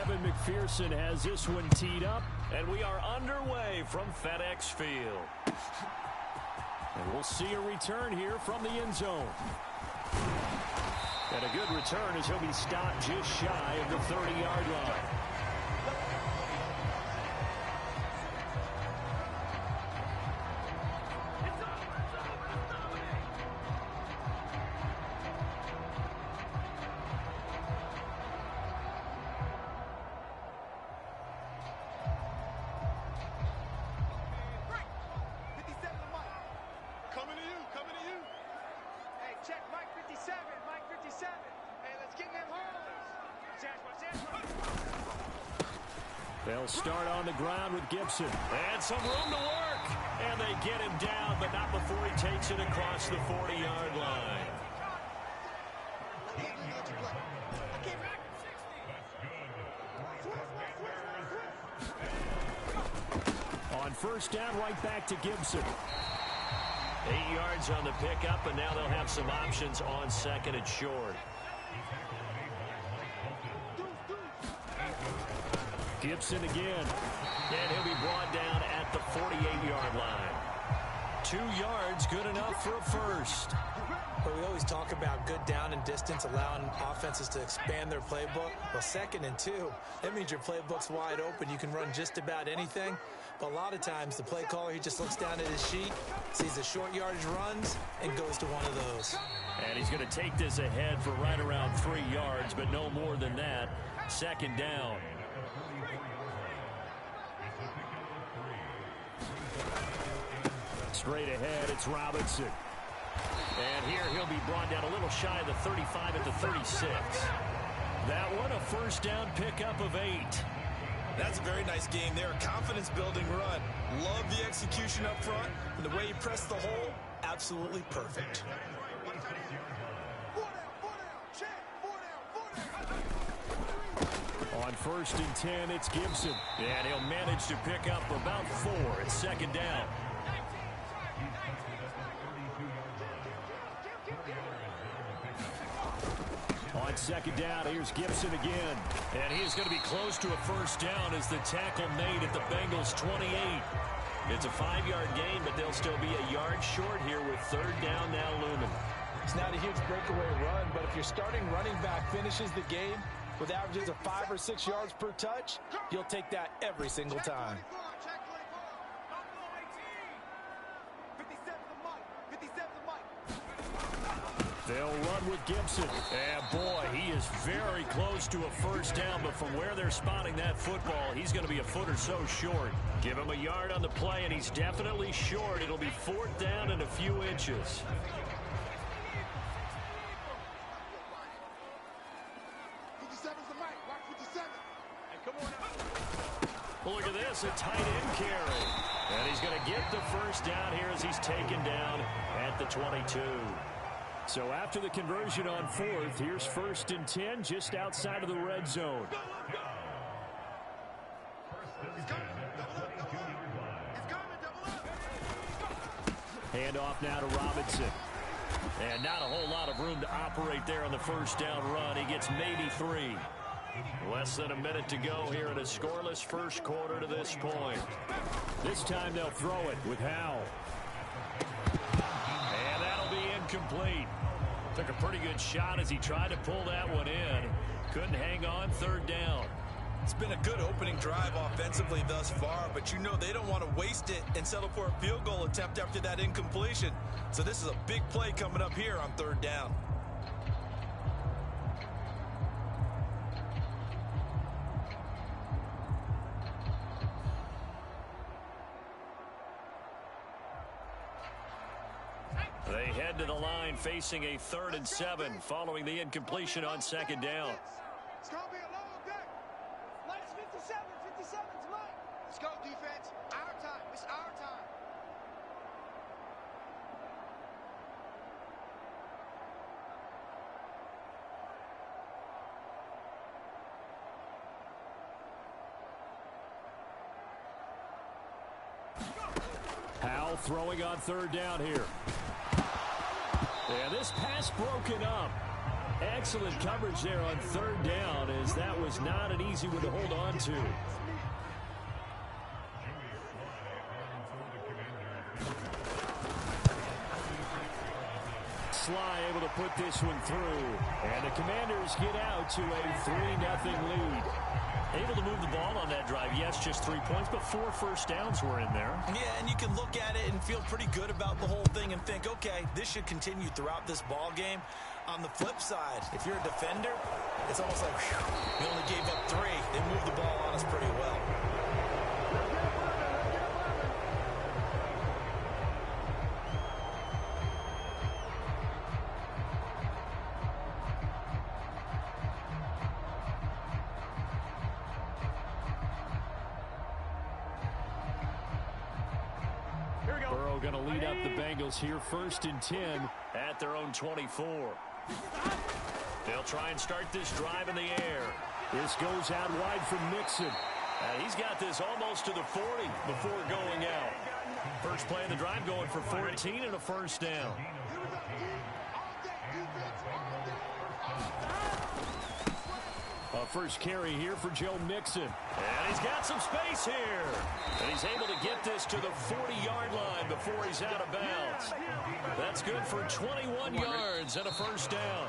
Evan McPherson has this one teed up, and we are underway from FedEx Field. And we'll see a return here from the end zone. And a good return as he'll be stopped just shy of the 30-yard line. They'll start on the ground with Gibson. And some room to work. And they get him down, but not before he takes it across the 40-yard line. On first down, right back to Gibson. 8 yards on the pickup, and now they'll have some options on second and short. Gibson again. And he'll be brought down at the 48-yard line. 2 yards, good enough for a first. But we always talk about good down and distance, allowing offenses to expand their playbook. Well, 2nd and 2, that means your playbook's wide open. You can run just about anything. But a lot of times, the play caller, he just looks down at his sheet, sees the short yardage runs, and goes to one of those. And he's going to take this ahead for right around 3 yards, but no more than that. 2nd down. Straight ahead, it's Robinson. And here he'll be brought down a little shy of the 35 at the 36. That one, a first down pickup of 8. That's a very nice game there. Confidence-building run. Love the execution up front. And the way he pressed the hole, absolutely perfect. On first and 10, it's Gibson. And he'll manage to pick up about 4. It's 2nd down. On 2nd down, here's Gibson again. And he's going to be close to a first down as the tackle made at the Bengals' 28. It's a 5-yard gain, but they'll still be a yard short here with 3rd down now looming. It's not a huge breakaway run, but if your starting running back finishes the game with averages of 5 or 6 yards per touch, you'll take that every single time. They'll run with Gibson. And boy, he is very close to a first down, but from where they're spotting that football, he's going to be a foot or so short. Give him a yard on the play, and he's definitely short. It'll be 4th down and a few inches. Look at this, a tight end carry. And he's going to get the first down here as he's taken down at the 22. So after the conversion on 4th, here's 1st and 10 just outside of the red zone. Handoff now to Robinson. And not a whole lot of room to operate there on the first down run. He gets maybe 3. Less than a minute to go here in a scoreless first quarter to this point. This time they'll throw it with Howell. And that'll be incomplete. Took a pretty good shot as he tried to pull that one in. Couldn't hang on, 3rd down. It's been a good opening drive offensively thus far, but you know they don't want to waste it and settle for a field goal attempt after that incompletion. So this is a big play coming up here on 3rd down. They head to the line facing a 3rd and 7 following the incompletion on 2nd down. It's going to be a long day. Let's 57. 57's mine. Let's go, defense. Our time. It's our time. Howell throwing on 3rd down here. And this pass broken up. Excellent coverage there on third down, as that was not an easy one to hold on to. Sly able to put this one through, and the Commanders get out to a 3-0 lead. Able to move the ball on that drive. Yes, just 3 points, but 4 first downs were in there. Yeah, and you can look at it and feel pretty good about the whole thing and think, okay, this should continue throughout this ball game. On the flip side, if you're a defender, it's almost like, whew, we only gave up 3. They moved the ball on us pretty well. Going to lead up the Bengals here, 1st and 10 at their own 24. They'll try and start this drive in the air. This goes out wide from Mixon. He's got this almost to the 40 before going out. First play of the drive going for 14 and a first down. First carry here for Joe Mixon. And he's got some space here. And he's able to get this to the 40-yard line before he's out of bounds. That's good for 21 yards and a first down.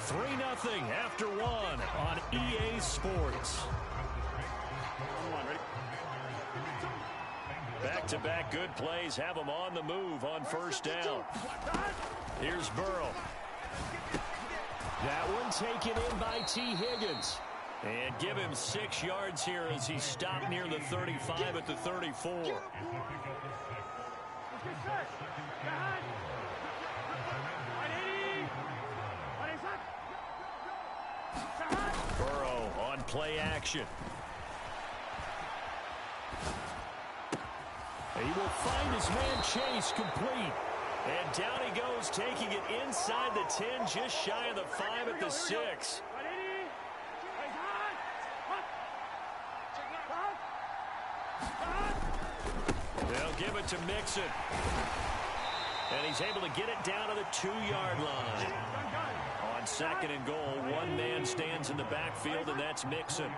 3-0 after 1 on EA Sports. Back-to-back good plays have him on the move on first down. Here's Burrow. That one taken in by T. Higgins. And give him 6 yards here as he stopped near the 35 at the 34. Burrow on play action. He will find his man Chase complete. And down he goes, taking it inside the 10, just shy of the 5 at the 6. They'll give it to Mixon. And he's able to get it down to the 2-yard line. On 2nd and goal, one man stands in the backfield, and that's Mixon.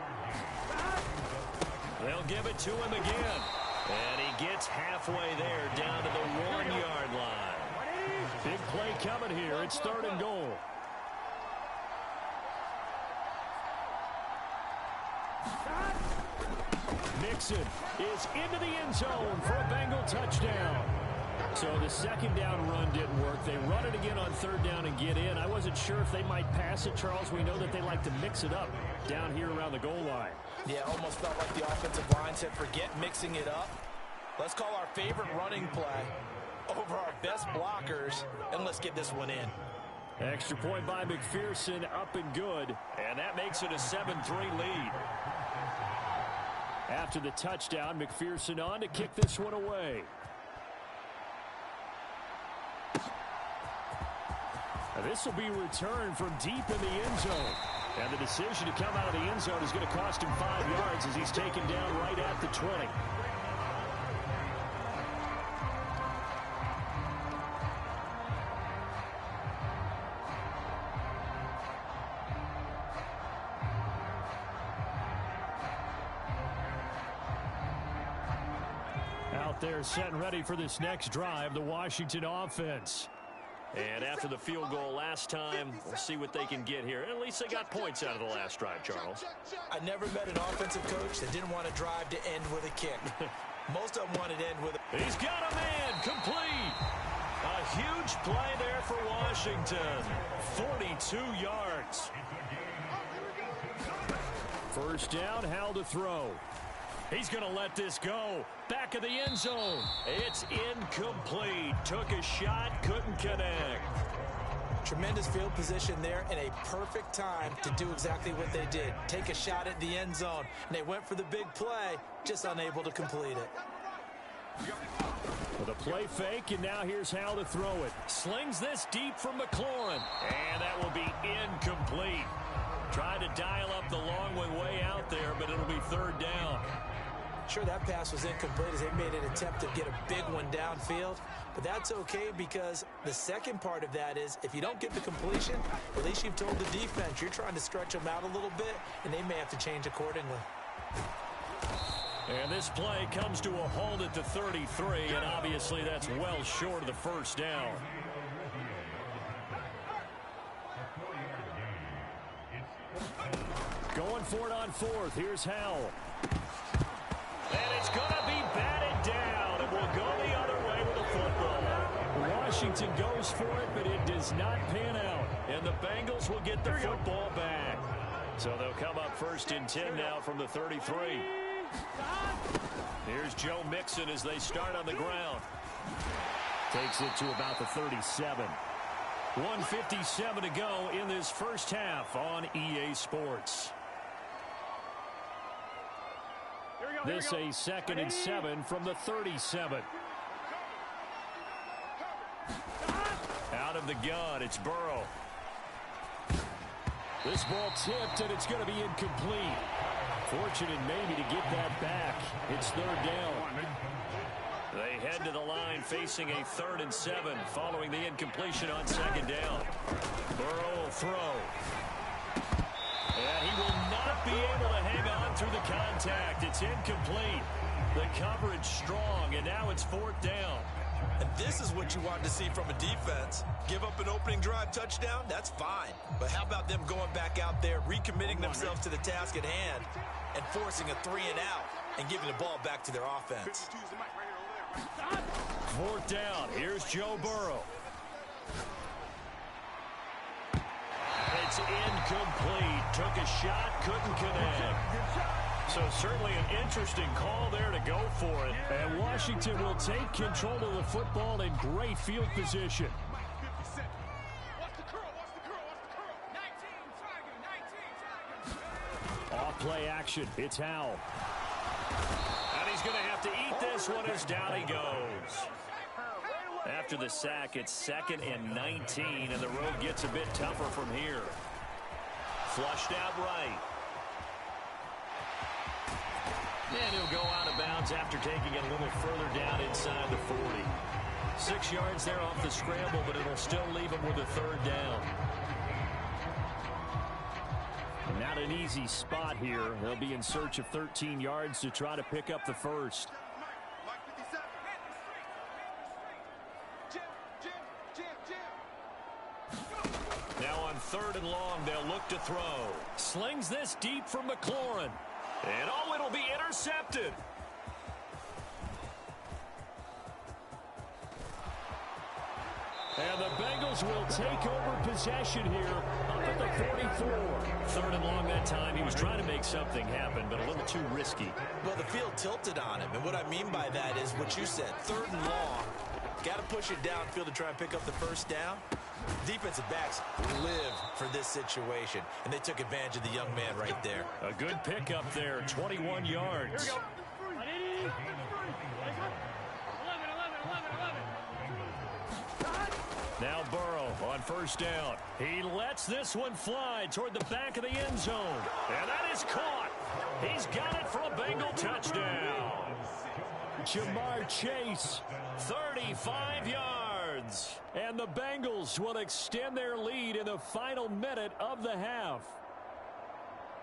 They'll give it to him again. And he gets halfway there, down to the 1-yard line. Big play coming here. It's 3rd and goal. Mixon is into the end zone for a Bengal touchdown. So the 2nd down run didn't work. They run it again on 3rd down and get in. I wasn't sure if they might pass it, Charles. We know that they like to mix it up down here around the goal line. Yeah, almost felt like the offensive line said, forget mixing it up. Let's call our favorite running play over our best blockers, and let's get this one in. Extra point by McPherson, up and good. And that makes it a 7-3 lead. After the touchdown, McPherson on to kick this one away. Now this will be returned from deep in the end zone. And the decision to come out of the end zone is going to cost him 5 yards as he's taken down right at the 20. They're set and ready for this next drive, the Washington offense. And after the field goal last time, we'll see what they can get here. At least they got points out of the last drive, Charles. I never met an offensive coach that didn't want to drive to end with a kick. Most of them wanted to end with a... He's got a man complete. A huge play there for Washington. 42 yards. First down, Hal to throw. He's going to let this go. Back of the end zone. It's incomplete. Took a shot, couldn't connect. Tremendous field position there and a perfect time to do exactly what they did. Take a shot at the end zone. And they went for the big play, just unable to complete it. With a play fake, and now here's Hal to throw it. Slings this deep from McLaurin. And that will be incomplete. Tried to dial up the long one way out there, but it'll be 3rd down. Sure, that pass was incomplete as they made an attempt to get a big one downfield, but that's okay because the second part of that is if you don't get the completion, at least you've told the defense you're trying to stretch them out a little bit, and they may have to change accordingly. And this play comes to a halt at the 33, and obviously that's well short of the first down. Going for it on fourth. Here's Howell. And it's going to be batted down, and will go the other way with the football. Washington goes for it, but it does not pan out. And the Bengals will get the football back. So they'll come up first and 10 now from the 33. Here's Joe Mixon as they start on the ground. Takes it to about the 37. 1:57 to go in this first half on EA Sports. This a 2nd and 7 from the 37. Out of the gun, it's Burrow. This ball tipped, and it's going to be incomplete. Fortunate maybe to get that back. It's 3rd down. They head to the line facing a 3rd and 7 following the incompletion on 2nd down. Burrow will throw. And he will not be able to hang on through the contact. It's incomplete. The coverage strong, and now it's 4th down. And this is what you want to see from a defense. Give up an opening drive touchdown, that's fine. But how about them going back out there, recommitting themselves to the task at hand, and forcing a 3-and-out and giving the ball back to their offense. 4th down. Here's Joe Burrow. It's incomplete. Took a shot, couldn't connect. So certainly an interesting call there to go for it. And Washington will take control of the football in great field position. Off play action. It's Howell. And he's going to have to eat this one as down he goes. After the sack, it's 2nd and 19, and the road gets a bit tougher from here. Flushed out right. And he'll go out of bounds after taking it a little further down inside the 40. 6 yards there off the scramble, but it'll still leave him with a 3rd down. Not an easy spot here. They'll be in search of 13 yards to try to pick up the first. Now on 3rd and long, they'll look to throw. Slings this deep from McLaurin. And oh, it'll be intercepted. And the Bengals will take over possession here up at the 44. 3rd and long that time. He was trying to make something happen, but a little too risky. Well, the field tilted on him, and what I mean by that is what you said. 3rd and long. Got to push it downfield to try and pick up the first down. Defensive backs live for this situation, and they took advantage of the young man right there. A good pickup there, 21 yards. Now Burrow on 1st down. He lets this one fly toward the back of the end zone. And that is caught. He's got it for a Bengal touchdown. Jamar Chase, 35 yards. And the Bengals will extend their lead in the final minute of the half.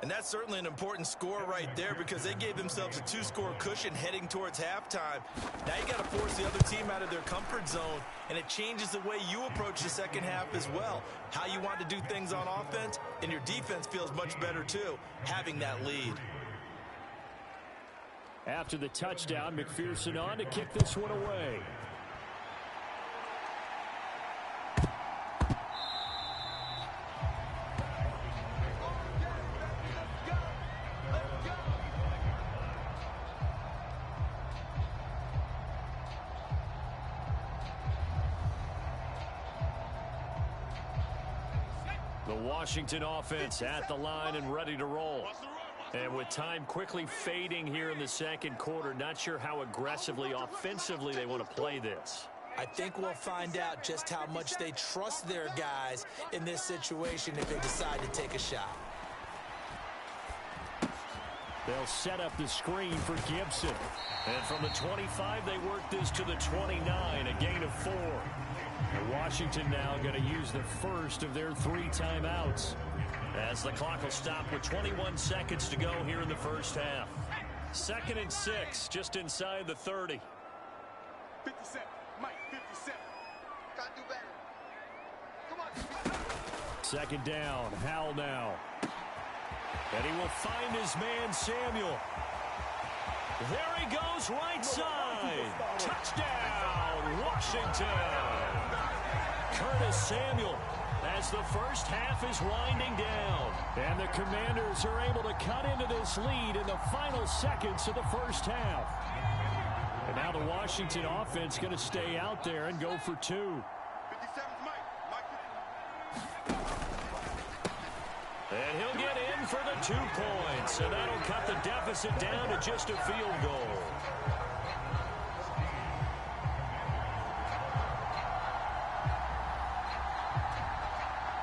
And that's certainly an important score right there because they gave themselves a 2-score cushion heading towards halftime. Now you got to force the other team out of their comfort zone, and it changes the way you approach the second half as well. How you want to do things on offense, and your defense feels much better too, having that lead. After the touchdown, McPherson on to kick this one away. The Washington offense at the line and ready to roll. And with time quickly fading here in the second quarter, not sure how aggressively, offensively they want to play this. I think we'll find out just how much they trust their guys in this situation if they decide to take a shot. They'll set up the screen for Gibson. And from the 25, they work this to the 29, a gain of 4. And Washington now going to use the first of their 3 timeouts, as the clock will stop with 21 seconds to go here in the first half. 2nd and 6, just inside the 30. 57, Mike, 57. Gotta do better. Come on. 2nd down, Howell now. And he will find his man, Samuel. There he goes, right side. Touchdown, Washington. Curtis Samuel, as the first half is winding down. And the Commanders are able to cut into this lead in the final seconds of the first half. And now the Washington offense going to stay out there and go for 2. 57's Mike. And he'll get in for the 2 points. And that'll cut the deficit down to just a field goal.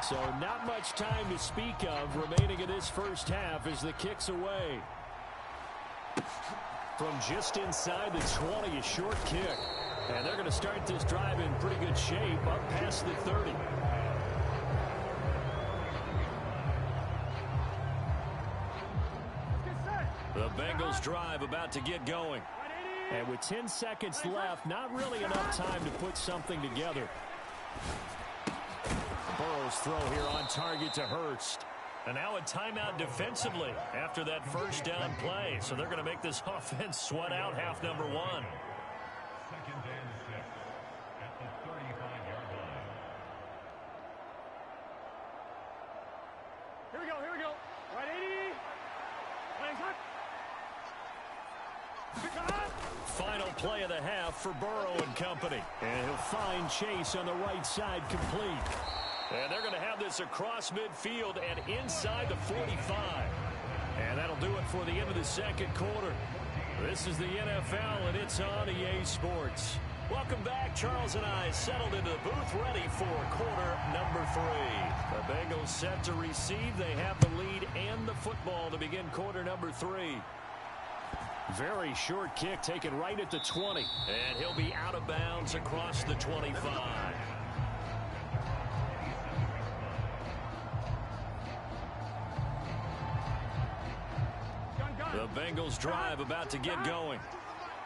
So not much time to speak of remaining in this first half as the kick's away. From just inside the 20, a short kick. And they're going to start this drive in pretty good shape up past the 30. The Bengals drive about to get going. And with 10 seconds left, not really enough time to put something together. Burrow's throw here on target to Hurst. And now a timeout defensively after that first down play. So they're going to make this offense sweat out half number 1. 2nd and 6 at the 35-yard line. Here we go. Right 80. Playing hot. Final play of the half for Burrow and company. And he'll find Chase on the right side complete. And they're going to have this across midfield and inside the 45. And that'll do it for the end of the 2nd quarter. This is the NFL, and it's on EA Sports. Welcome back. Charles and I settled into the booth, ready for quarter number 3. The Bengals set to receive. They have the lead and the football to begin quarter number 3. Very short kick taken right at the 20. And he'll be out of bounds across the 25. The Bengals drive about to get going.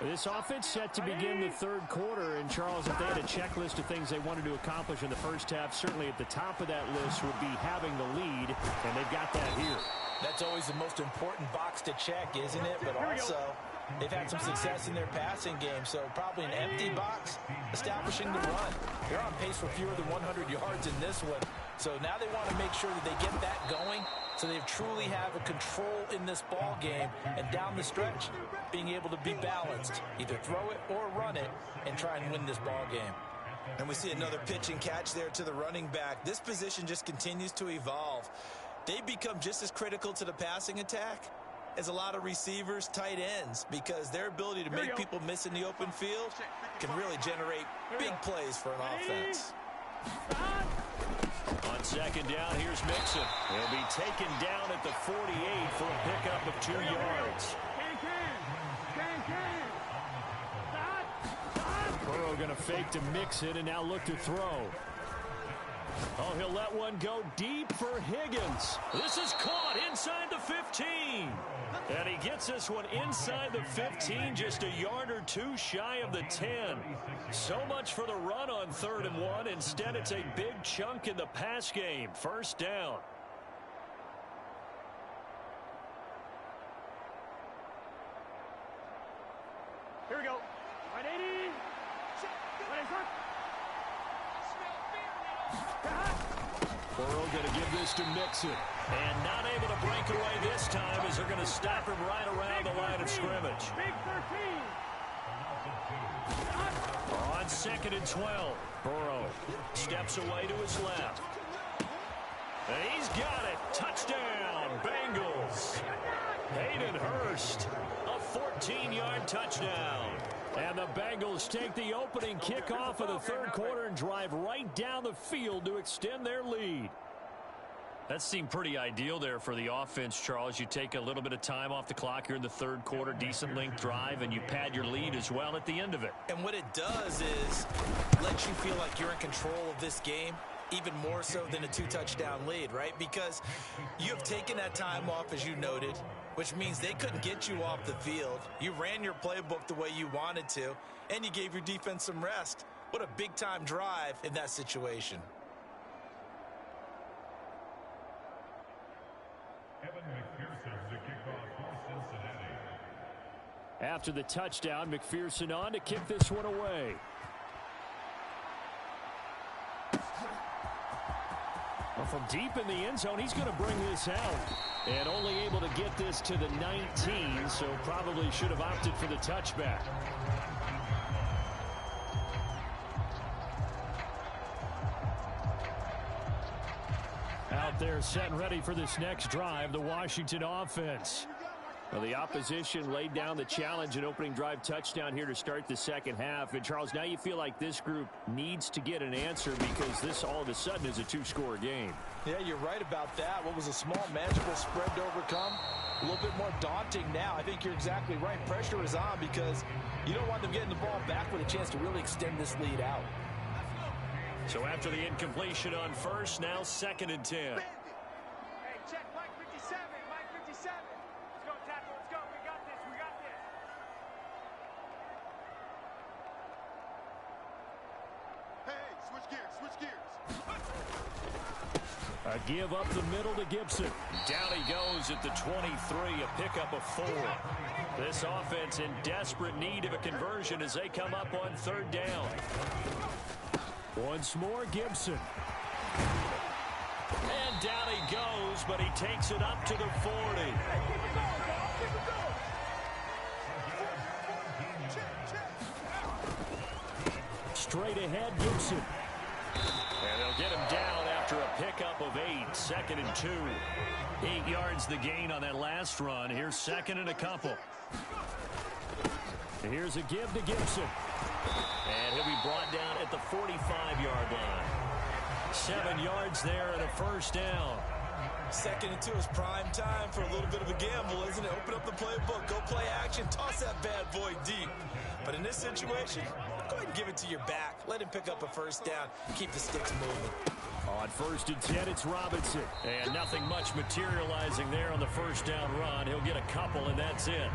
This offense set to begin the 3rd quarter. And, Charles, if they had a checklist of things they wanted to accomplish in the first half, certainly at the top of that list would be having the lead, and they've got that here. That's always the most important box to check, isn't it? But also, they've had some success in their passing game, so probably an empty box, establishing the run. They're on pace for fewer than 100 yards in this one, so now they want to make sure that they get that going so they truly have a control in this ball game, and down the stretch, being able to be balanced, either throw it or run it, and try and win this ball game. And we see another pitch and catch there to the running back. This position just continues to evolve. They become just as critical to the passing attack as a lot of receivers, tight ends, because their ability to make people miss in the open field can really generate big plays for an offense. On 2nd down, here's Mixon. He'll be taken down at the 48 for a pickup of 2 yards. Burrow going to fake to Mixon and now look to throw. Oh, he'll let one go deep for Higgins. This is caught inside the 15. And he gets this one inside the 15, just a yard or 2 shy of the 10. So much for the run on 3rd and 1. Instead, it's a big chunk in the pass game. First down. Here we go. 180. Burrow going to give this to Mixon. And not able to break away this time as they're going to stop him right around the line of scrimmage. Big 13. On 2nd and 12, Burrow steps away to his left. And he's got it. Touchdown, Bengals. Hayden Hurst, a 14-yard touchdown. And the Bengals take the opening kickoff of the 3rd quarter and drive right down the field to extend their lead. That seemed pretty ideal there for the offense, Charles. You take a little bit of time off the clock here in the third quarter, decent length drive, and you pad your lead as well at the end of it. And what it does is lets you feel like you're in control of this game, even more so than a 2-touchdown lead, right? Because you have taken that time off, as you noted, which means they couldn't get you off the field. You ran your playbook the way you wanted to, and you gave your defense some rest. What a big-time drive in that situation. After the touchdown, McPherson on to kick this one away. Well, from deep in the end zone, he's going to bring this out. And only able to get this to the 19, so probably should have opted for the touchback. Out there set and ready for this next drive, the Washington offense. Well, the opposition laid down the challenge and opening drive touchdown here to start the second half. And, Charles, now you feel like this group needs to get an answer because this all of a sudden is a two-score game. Yeah, you're right about that. What was a small, manageable spread to overcome, a little bit more daunting now. I think you're exactly right. Pressure is on because you don't want them getting the ball back with a chance to really extend this lead out. So after the incompletion on first, now 2nd and 10. Hey, check Mike 57, Mike 57. Let's go, tackle, let's go. We got this, we got this. Hey, switch gears, switch gears. A give up the middle to Gibson. Down he goes at the 23, a pickup of 4. This offense in desperate need of a conversion as they come up on 3rd down. Once more, Gibson. And down he goes, but he takes it up to the 40. Straight ahead, Gibson. And they'll get him down after a pickup of 8. 2nd and 2. 8 yards the gain on that last run. Here's 2nd and a couple. Here's a give to Gibson. And he'll be brought down at the 45-yard line. 7 yards there and a 1st down. 2nd and 2 is prime time for a little bit of a gamble, isn't it? Open up the playbook, go play action, toss that bad boy deep. But in this situation, go ahead and give it to your back. Let him pick up a 1st down. Keep the sticks moving. On 1st and 10, it's Robinson. And nothing much materializing there on the 1st down run. He'll get a couple, and that's it.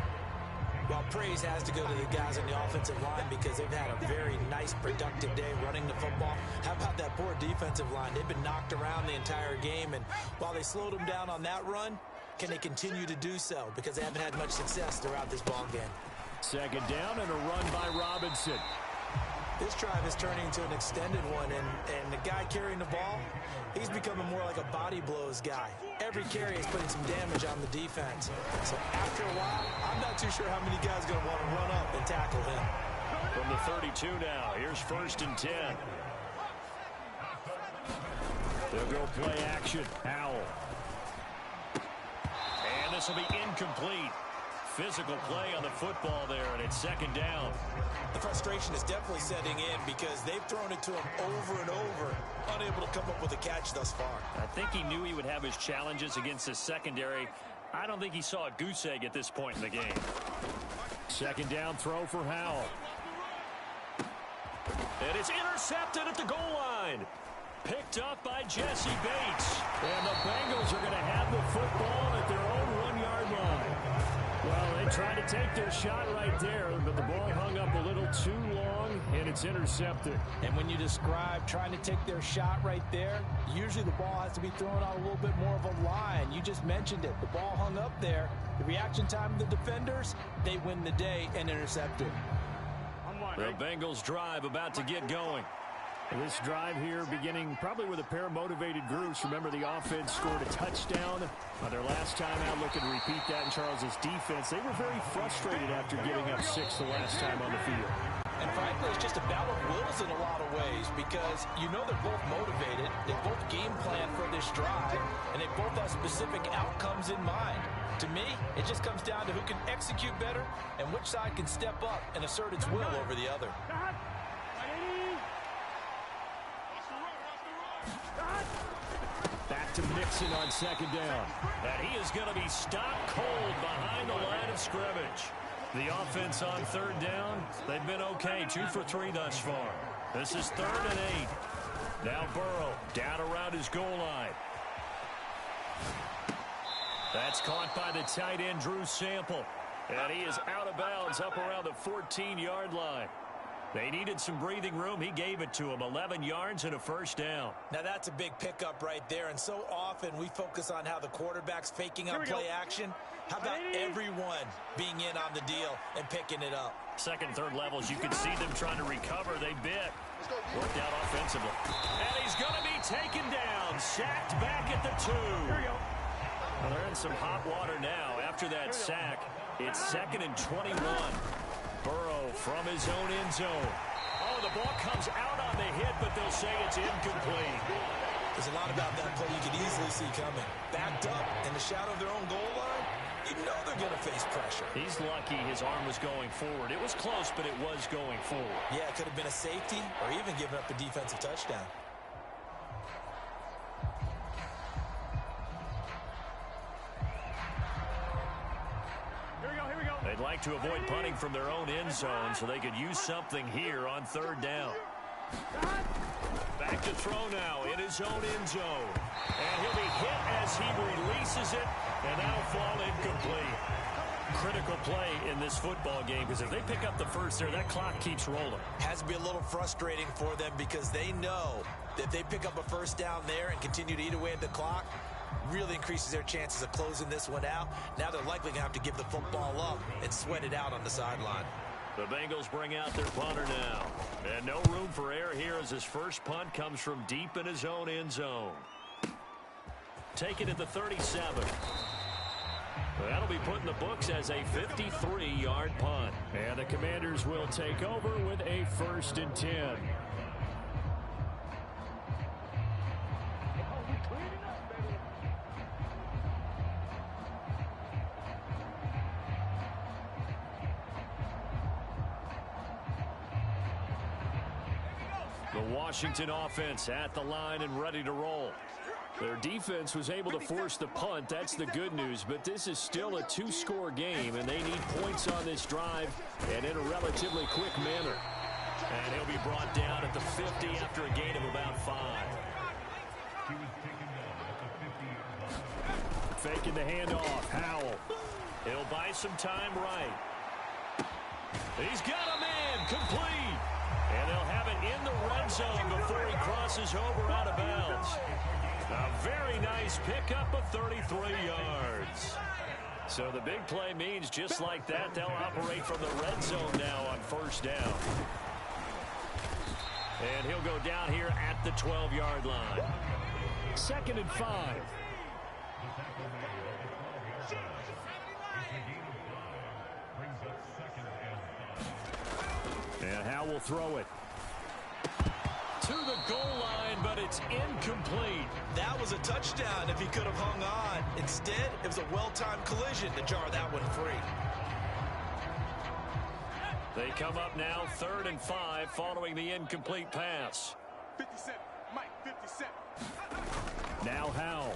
Well, praise has to go to the guys on the offensive line because they've had a very nice, productive day running the football. How about that poor defensive line? They've been knocked around the entire game, and while they slowed them down on that run, can they continue to do so? Because they haven't had much success throughout this ball game. 2nd down and a run by Robinson. This drive is turning into an extended one, and the guy carrying the ball, he's becoming more like a body blows guy. Every carry is putting some damage on the defense. So after a while, I'm not too sure how many guys are going to want to run up and tackle him. From the 32 now, here's 1st and 10. They'll go play action. Howell. And this will be incomplete. Physical play on the football there, and it's 2nd down. The frustration is definitely setting in because they've thrown it to him over and over, unable to come up with a catch thus far. I think he knew he would have his challenges against his secondary. I don't think he saw a goose egg at this point in the game. 2nd down throw for Howell. And it's intercepted at the goal line. Picked up by Jesse Bates. And the Bengals are going to have the football at their own 1-yard line. Well, they tried to take their shot right there, but the ball hung up a little too long, and it's intercepted. And when you describe trying to take their shot right there, usually the ball has to be thrown on a little bit more of a line. You just mentioned it. The ball hung up there. The reaction time of the defenders, they win the day and intercept it. The Bengals drive about to get going. This drive here beginning probably with a pair of motivated groups. Remember, the offense scored a touchdown on their last time out, looking to repeat that in Charles's defense. They were very frustrated after giving up 6 the last time on the field. And frankly, it's just a battle of wills in a lot of ways because you know they're both motivated. They both game plan for this drive, and they both have specific outcomes in mind. To me, it just comes down to who can execute better and which side can step up and assert its will over the other. Back to Mixon on second down. And he is going to be stopped cold behind the line of scrimmage. The offense on third down, they've been okay. 2 for 3 thus far. This is 3rd and 8. Now Burrow down around his goal line. That's caught by the tight end, Drew Sample. And he is out of bounds up around the 14-yard line. They needed some breathing room. He gave it to him. 11 yards and a first down. Now that's a big pickup right there. And so often we focus on how the quarterback's faking on play action. How about everyone being in on the deal and picking it up? Second, third levels, you can see them trying to recover. They bit. Worked out offensively. And he's going to be taken down. Sacked back at the 2. Well, they're in some hot water now. After that sack, it's 2nd and 21. Burrow from his own end zone. Oh, the ball comes out on the hit, but they'll say it's incomplete. There's a lot about that play you could easily see coming. Backed up in the shadow of their own goal line, you know they're going to face pressure. He's lucky his arm was going forward. It was close, but it was going forward. Yeah, it could have been a safety or even given up a defensive touchdown. They'd like to avoid punting from their own end zone so they could use something here on third down. Back to throw now in his own end zone. And he'll be hit as he releases it, and that'll fall incomplete. Critical play in this football game, because if they pick up the first there, that clock keeps rolling. Has to be a little frustrating for them because they know that if they pick up a first down there and continue to eat away at the clock, really increases their chances of closing this one out. Now they're likely going to have to give the football up and sweat it out on the sideline. The Bengals bring out their punter now. And no room for error here as his first punt comes from deep in his own end zone. Taken at the 37. That'll be put in the books as a 53-yard punt. And the Commanders will take over with a 1st and 10. The Washington offense at the line and ready to roll. Their defense was able to force the punt. That's the good news. But this is still a 2-score game, and they need points on this drive and in a relatively quick manner. And he'll be brought down at the 50 after a gain of about 5. He was taken down at the 50-yard line. Faking the handoff. Howell. He'll buy some time right. He's got a man. Complete. And they'll have it in the red zone before he crosses over out of bounds. A very nice pickup of 33 yards. So the big play means just like that, they'll operate from the red zone now on first down. And he'll go down here at the 12-yard line. 2nd and 5. And Howe will throw it to the goal line, but it's incomplete. That was a touchdown if he could have hung on. Instead, it was a well-timed collision to jar that one free. They come up now 3rd and 5 following the incomplete pass. 57, Mike, 57. Now Howe.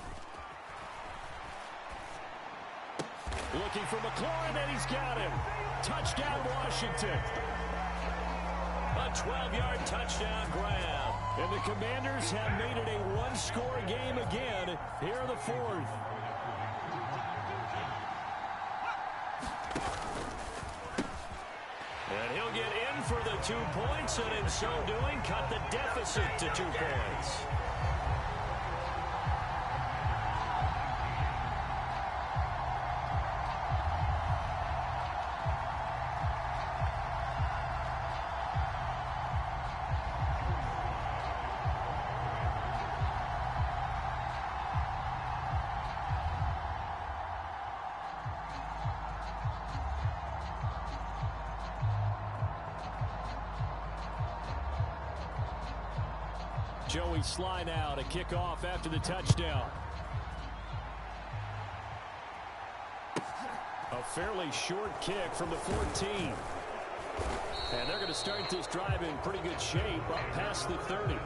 Looking for McLaurin, and he's got him. Touchdown, Washington. A 12-yard touchdown grab. And the Commanders have made it a 1-score game again here in the 4th. And he'll get in for the 2 points, and in so doing, cut the deficit to 2 points. Joey Sly now to kick off after the touchdown. A fairly short kick from the 14. And they're going to start this drive in pretty good shape up past the 30.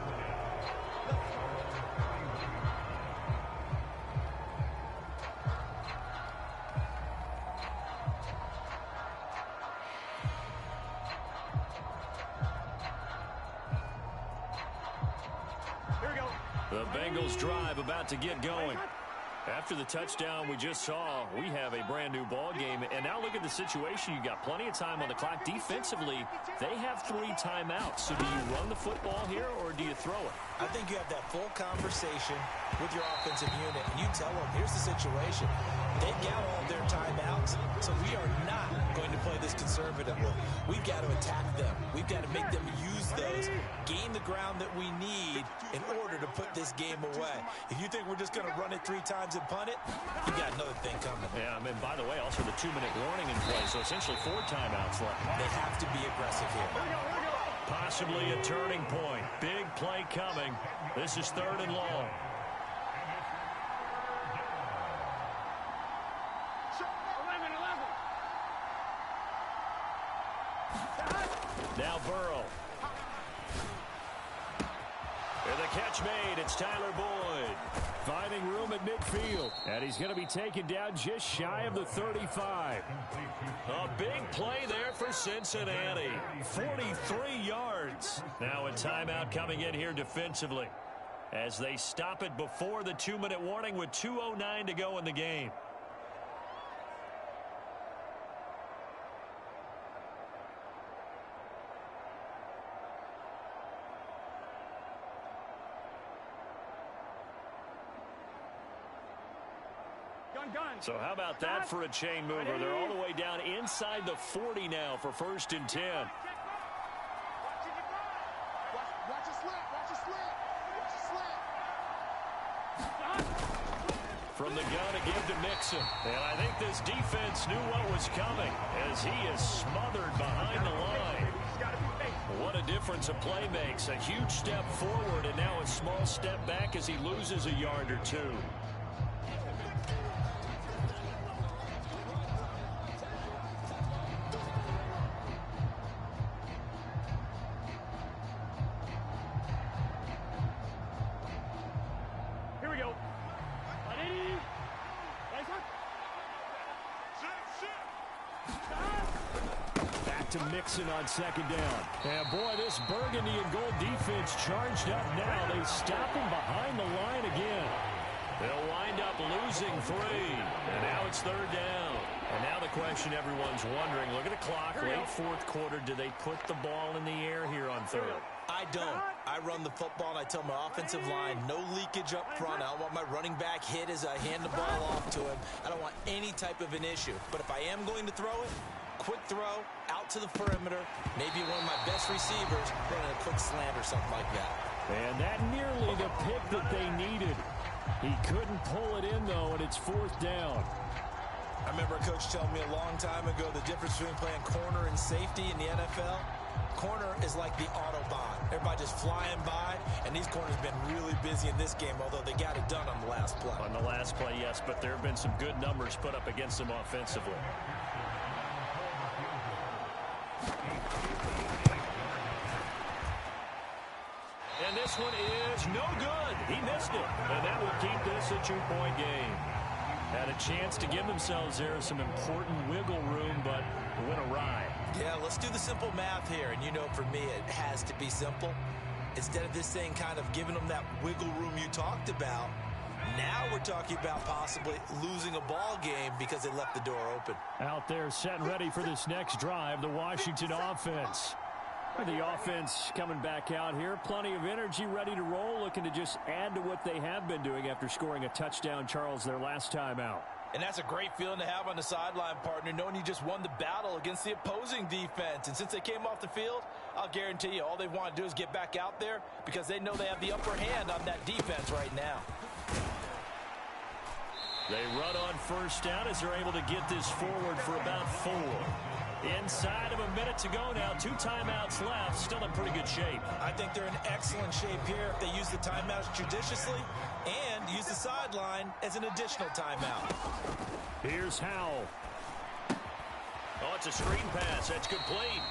The Bengals drive about to get going. After the touchdown we just saw, we have a brand new ball game. And now look at the situation. You got plenty of time on the clock. Defensively, they have 3 timeouts. So do you run the football here or do you throw it? I think you have that full conversation with your offensive unit, and you tell them, here's the situation. They've got all their timeouts, so we are not going to play this conservatively. We've got to attack them. We've got to make them use those, gain the ground that we need in order to put this game away. If you think we're just going to run it 3 times and punt it, you got another thing coming. Yeah, I mean, by the way, also the 2-minute warning in play, so essentially 4 timeouts left. They have to be aggressive here. Possibly a turning point. Big play coming. This is 3rd and long. Now Burrow. And the catch made. It's Tyler Boyd. Finding room at midfield. And he's going to be taken down just shy of the 35. A big play there for Cincinnati. 43 yards. Now a timeout coming in here defensively, as they stop it before the 2-minute warning with 2:09 to go in the game. So how about that for a chain mover? They're all the way down inside the 40 now for 1st and 10. Watch your slant. Watch your slant. Watch your slant. From the gun to give to Mixon. And I think this defense knew what was coming, as he is smothered behind the line. What a difference a play makes. A huge step forward and now a small step back as he loses a yard or 2. To Mixon on 2nd down. And boy, this burgundy and gold defense charged up now. They stop him behind the line again. They'll wind up losing 3. And now it's 3rd down. And now the question everyone's wondering, look at the clock, late 4th quarter, do they put the ball in the air here on 3rd? I don't. I run the football, and I tell my offensive line, no leakage up front. I don't want my running back hit as I hand the ball off to him. I don't want any type of an issue. But if I am going to throw it, quick throw, out to the perimeter, maybe one of my best receivers running a quick slant or something like that. And that nearly the pick that they needed. He couldn't pull it in, though, and it's 4th down. I remember a coach telling me a long time ago the difference between playing corner and safety in the NFL. Corner is like the Autobahn. Everybody just flying by, and these corners have been really busy in this game, although they got it done on the last play. On the last play, yes, but there have been some good numbers put up against them offensively. And this one is no good. He missed it. And that will keep this a 2-point game. Had a chance to give themselves there some important wiggle room, but went awry. Yeah, let's do the simple math here. And you know, for me, it has to be simple. Instead of this thing kind of giving them that wiggle room you talked about, now we're talking about possibly losing a ball game because they left the door open. Out there set and ready for this next drive, the Washington offense. The offense coming back out here. Plenty of energy, ready to roll, looking to just add to what they have been doing after scoring a touchdown, Charles, their last time out. And that's a great feeling to have on the sideline, partner, knowing you just won the battle against the opposing defense. And since they came off the field, I'll guarantee you all they want to do is get back out there because they know they have the upper hand on that defense right now. They run on 1st down as they're able to get this forward for about 4. Inside of a minute to go now. 2 timeouts left. Still in pretty good shape. I think they're in excellent shape here if they use the timeouts judiciously and use the sideline as an additional timeout. Here's Howell. Oh, it's a screen pass. That's complete.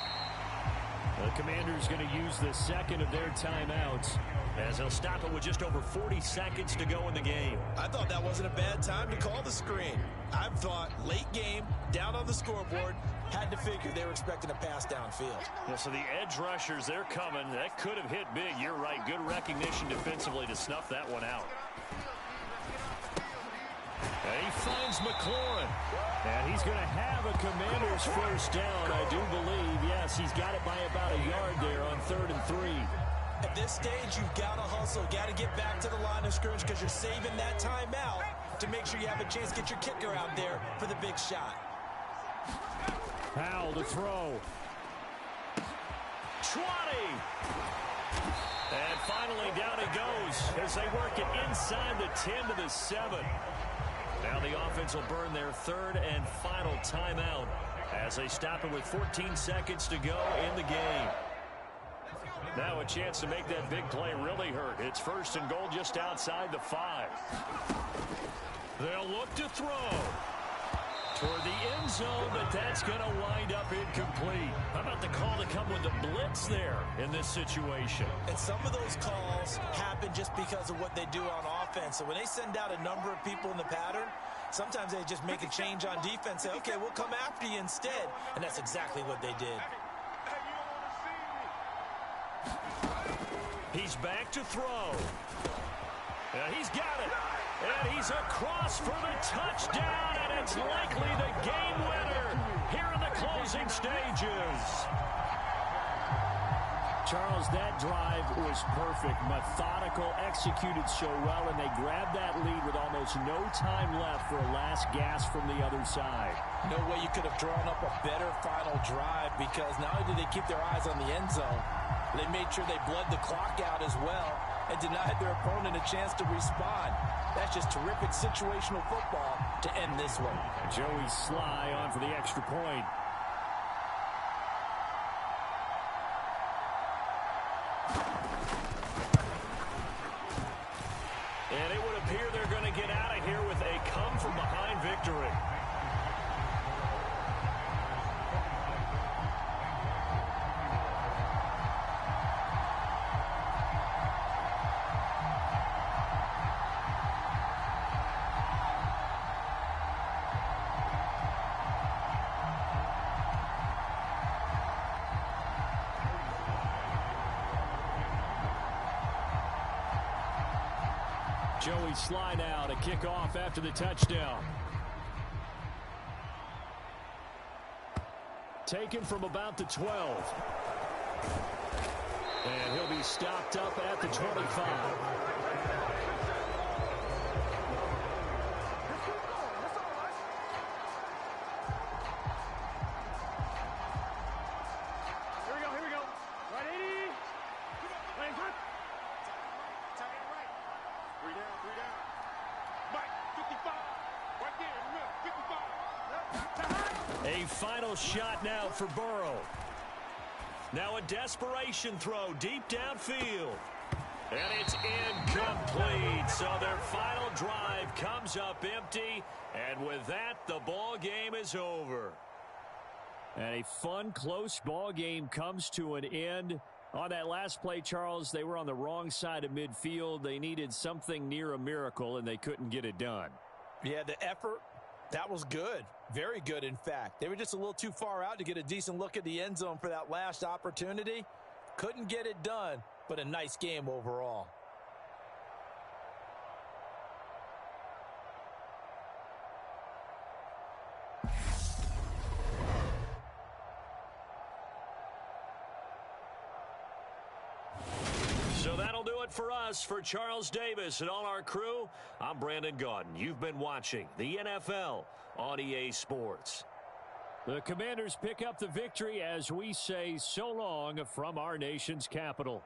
The Commanders going to use the second of their timeouts as they'll stop it with just over 40 seconds to go in the game. I thought that wasn't a bad time to call the screen. I've thought late game, down on the scoreboard, had to figure they were expecting a pass downfield. Yeah, so the edge rushers, they're coming. That could have hit big. You're right. Good recognition defensively to snuff that one out. And he finds McLaurin. And he's going to have a Commander's first down, I do believe. Yes, he's got it by about a yard there on 3rd and 3. At this stage, you've got to hustle. Got to get back to the line of scrimmage because you're saving that timeout to make sure you have a chance to get your kicker out there for the big shot. Powell to throw. 20. And finally down he goes as they work it inside the 10 to the 7. Now the offense will burn their 3rd and final timeout as they stop it with 14 seconds to go in the game. Now a chance to make that big play really hurt. It's 1st and goal just outside the 5. They'll look to throw toward the end zone, but that's going to wind up incomplete. How about the call to come with the blitz there in this situation? And some of those calls happen just because of what they do on offense. So when they send out a number of people in the pattern, sometimes they just make a change on defense, say, okay, we'll come after you instead. And that's exactly what they did. He's back to throw. And he's got it. And he's across for the touchdown, and it's likely the game winner here in the closing stages. Charles, that drive was perfect, methodical, executed so well, and they grabbed that lead with almost no time left for a last gasp from the other side. No way you could have drawn up a better final drive, because not only did they keep their eyes on the end zone, they made sure they bled the clock out as well and denied their opponent a chance to respond. That's just terrific situational football to end this one. Joey Sly on for the extra point. And it would appear they're going to get out of here with a come-from-behind victory. Joey Sly now to kick off after the touchdown. Taken from about the 12. And he'll be stopped up at the 25. A final shot now for Burrow. Now a desperation throw deep downfield. And it's incomplete. So their final drive comes up empty. And with that, the ball game is over. And a fun, close ball game comes to an end. On that last play, Charles, they were on the wrong side of midfield. They needed something near a miracle, and they couldn't get it done. Yeah, the effort, that was good. Very good, in fact. They were just a little too far out to get a decent look at the end zone for that last opportunity. Couldn't get it done, but a nice game overall. So that'll do it for us. For Charles Davis and all our crew, I'm Brandon Gaudin. You've been watching the NFL on EA Sports. The Commanders pick up the victory as we say so long from our nation's capital.